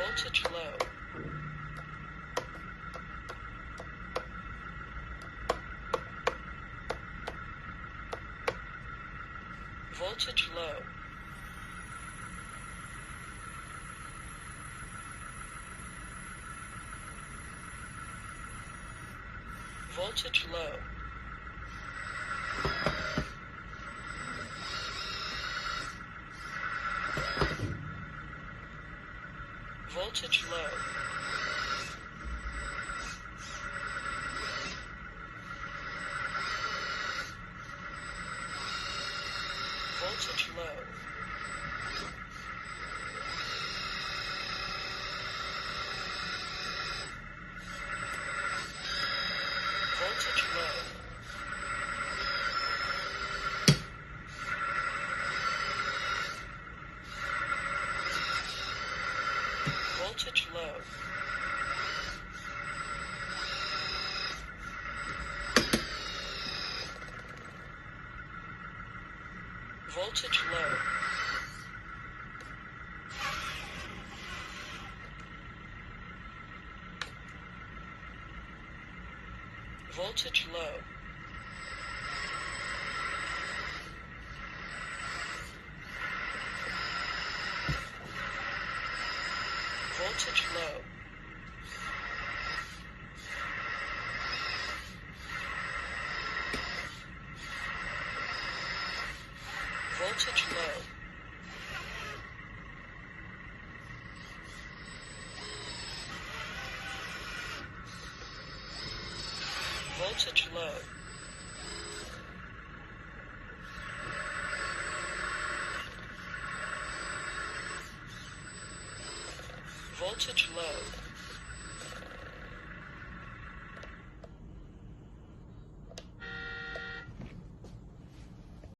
Voltage low. Voltage low. Voltage low. Voltage low. Voltage low. Voltage low. Voltage low. Voltage low. Voltage low. Voltage low. Voltage low. Voltage low. Voltage low.